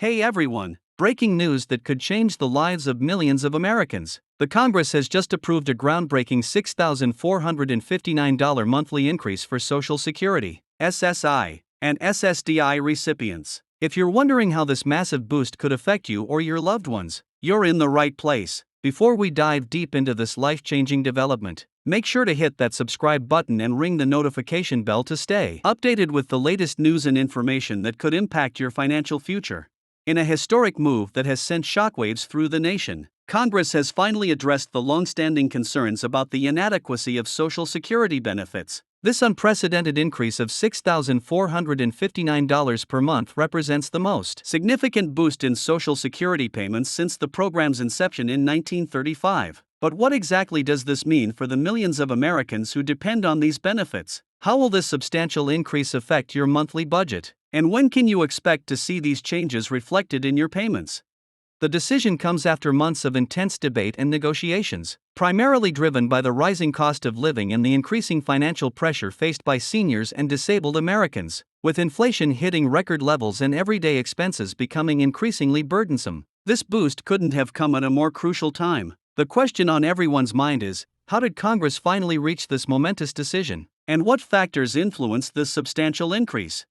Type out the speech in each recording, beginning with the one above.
Hey everyone, breaking news that could change the lives of millions of Americans. The Congress has just approved a groundbreaking $6,459 monthly increase for Social Security, SSI, and SSDI recipients. If you're wondering how this massive boost could affect you or your loved ones, you're in the right place. Before we dive deep into this life-changing development, make sure to hit that subscribe button and ring the notification bell to stay updated with the latest news and information that could impact your financial future. In a historic move that has sent shockwaves through the nation, Congress has finally addressed the long-standing concerns about the inadequacy of Social Security benefits. This unprecedented increase of $6,459 per month represents the most significant boost in Social Security payments since the program's inception in 1935. But what exactly does this mean for the millions of Americans who depend on these benefits? How will this substantial increase affect your monthly budget? And when can you expect to see these changes reflected in your payments? The decision comes after months of intense debate and negotiations, primarily driven by the rising cost of living and the increasing financial pressure faced by seniors and disabled Americans. With inflation hitting record levels and everyday expenses becoming increasingly burdensome, this boost couldn't have come at a more crucial time. The question on everyone's mind is, how did Congress finally reach this momentous decision? And what factors influenced this substantial increase?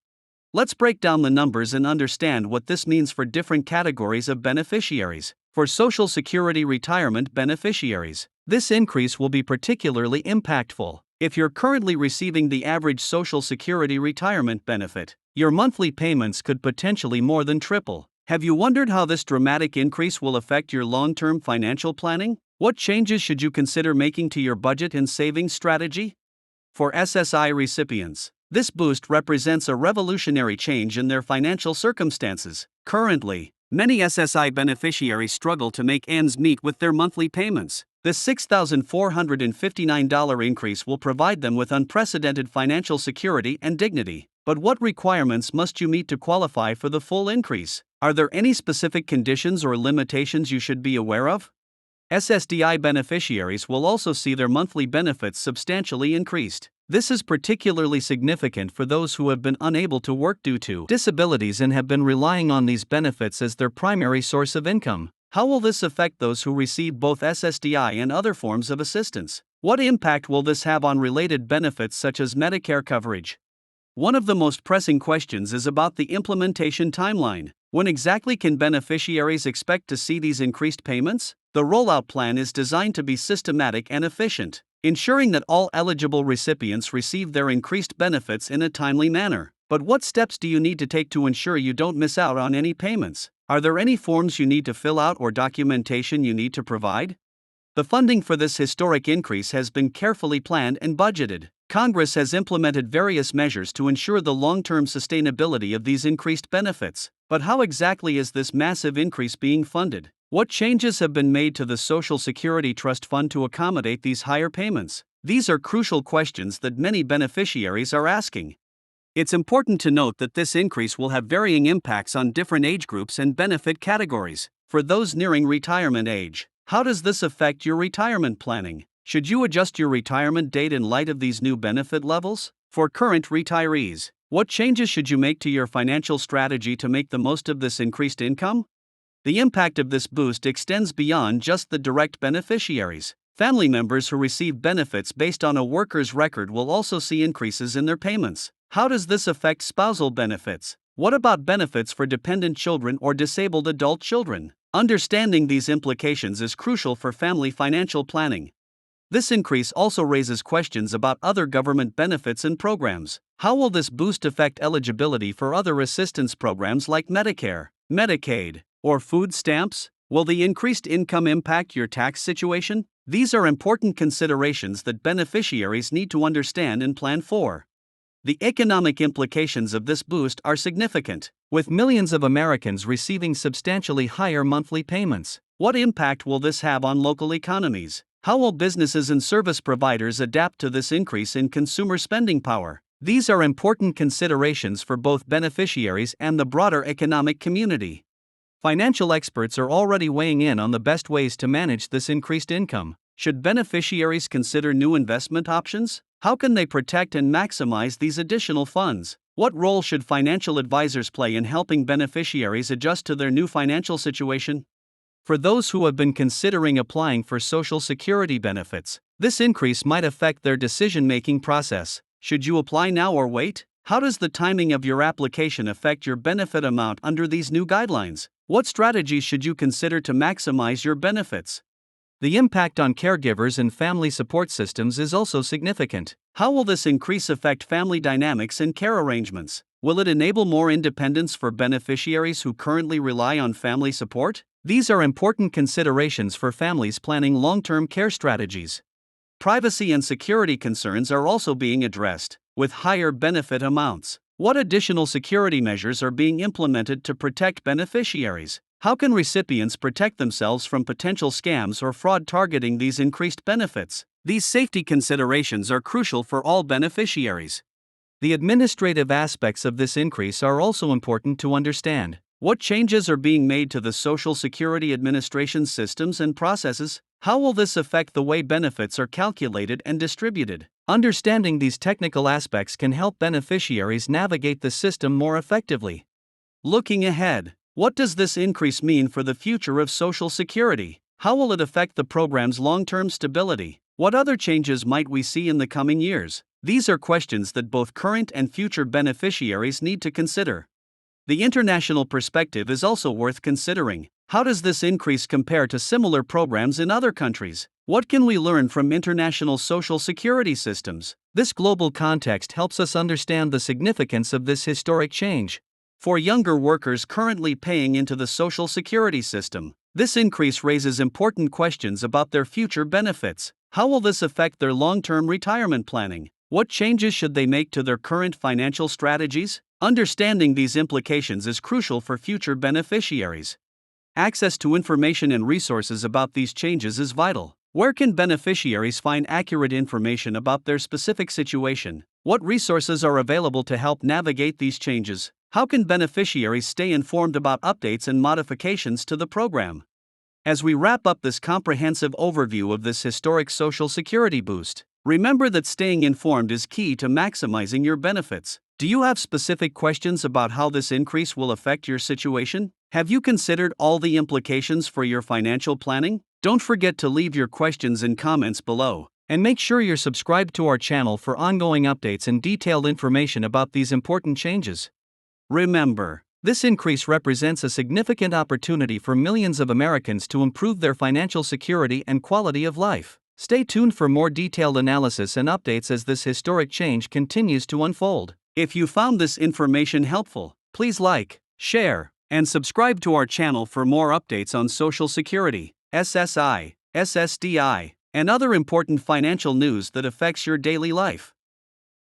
Let's break down the numbers and understand what this means for different categories of beneficiaries. For Social Security retirement beneficiaries, this increase will be particularly impactful. If you're currently receiving the average Social Security retirement benefit, your monthly payments could potentially more than triple. Have you wondered how this dramatic increase will affect your long-term financial planning? What changes should you consider making to your budget and savings strategy? For SSI recipients, this boost represents a revolutionary change in their financial circumstances. Currently, many SSI beneficiaries struggle to make ends meet with their monthly payments. This $6,459 increase will provide them with unprecedented financial security and dignity. But what requirements must you meet to qualify for the full increase? Are there any specific conditions or limitations you should be aware of? SSDI beneficiaries will also see their monthly benefits substantially increased. This is particularly significant for those who have been unable to work due to disabilities and have been relying on these benefits as their primary source of income. How will this affect those who receive both SSDI and other forms of assistance? What impact will this have on related benefits such as Medicare coverage? One of the most pressing questions is about the implementation timeline. When exactly can beneficiaries expect to see these increased payments? The rollout plan is designed to be systematic and efficient, ensuring that all eligible recipients receive their increased benefits in a timely manner. But what steps do you need to take to ensure you don't miss out on any payments? Are there any forms you need to fill out or documentation you need to provide? The funding for this historic increase has been carefully planned and budgeted. Congress has implemented various measures to ensure the long-term sustainability of these increased benefits. But how exactly is this massive increase being funded? What changes have been made to the Social Security Trust Fund to accommodate these higher payments? These are crucial questions that many beneficiaries are asking. It's important to note that this increase will have varying impacts on different age groups and benefit categories. For those nearing retirement age, how does this affect your retirement planning? Should you adjust your retirement date in light of these new benefit levels? For current retirees, what changes should you make to your financial strategy to make the most of this increased income? The impact of this boost extends beyond just the direct beneficiaries. Family members who receive benefits based on a worker's record will also see increases in their payments. How does this affect spousal benefits? What about benefits for dependent children or disabled adult children? Understanding these implications is crucial for family financial planning. This increase also raises questions about other government benefits and programs. How will this boost affect eligibility for other assistance programs like Medicare, Medicaid, or food stamps? Will the increased income impact your tax situation? These are important considerations that beneficiaries need to understand and plan for. The economic implications of this boost are significant, with millions of Americans receiving substantially higher monthly payments. What impact will this have on local economies? How will businesses and service providers adapt to this increase in consumer spending power? These are important considerations for both beneficiaries and the broader economic community. Financial experts are already weighing in on the best ways to manage this increased income. Should beneficiaries consider new investment options? How can they protect and maximize these additional funds? What role should financial advisors play in helping beneficiaries adjust to their new financial situation? For those who have been considering applying for Social Security benefits, this increase might affect their decision-making process. Should you apply now or wait? How does the timing of your application affect your benefit amount under these new guidelines? What strategies should you consider to maximize your benefits? The impact on caregivers and family support systems is also significant. How will this increase affect family dynamics and care arrangements? Will it enable more independence for beneficiaries who currently rely on family support? These are important considerations for families planning long-term care strategies. Privacy and security concerns are also being addressed, with higher benefit amounts. What additional security measures are being implemented to protect beneficiaries? How can recipients protect themselves from potential scams or fraud targeting these increased benefits? These safety considerations are crucial for all beneficiaries. The administrative aspects of this increase are also important to understand. What changes are being made to the Social Security Administration's systems and processes? How will this affect the way benefits are calculated and distributed? Understanding these technical aspects can help beneficiaries navigate the system more effectively. Looking ahead, what does this increase mean for the future of Social Security? How will it affect the program's long-term stability? What other changes might we see in the coming years? These are questions that both current and future beneficiaries need to consider. The international perspective is also worth considering. How does this increase compare to similar programs in other countries? What can we learn from international social security systems? This global context helps us understand the significance of this historic change. For younger workers currently paying into the Social Security system, this increase raises important questions about their future benefits. How will this affect their long-term retirement planning? What changes should they make to their current financial strategies? Understanding these implications is crucial for future beneficiaries. Access to information and resources about these changes is vital. Where can beneficiaries find accurate information about their specific situation? What resources are available to help navigate these changes? How can beneficiaries stay informed about updates and modifications to the program? As we wrap up this comprehensive overview of this historic Social Security boost, remember that staying informed is key to maximizing your benefits. Do you have specific questions about how this increase will affect your situation? Have you considered all the implications for your financial planning? Don't forget to leave your questions and comments below, and make sure you're subscribed to our channel for ongoing updates and detailed information about these important changes. Remember, this increase represents a significant opportunity for millions of Americans to improve their financial security and quality of life. Stay tuned for more detailed analysis and updates as this historic change continues to unfold. If you found this information helpful, please like, share, and subscribe to our channel for more updates on Social Security, SSI, SSDI, and other important financial news that affects your daily life.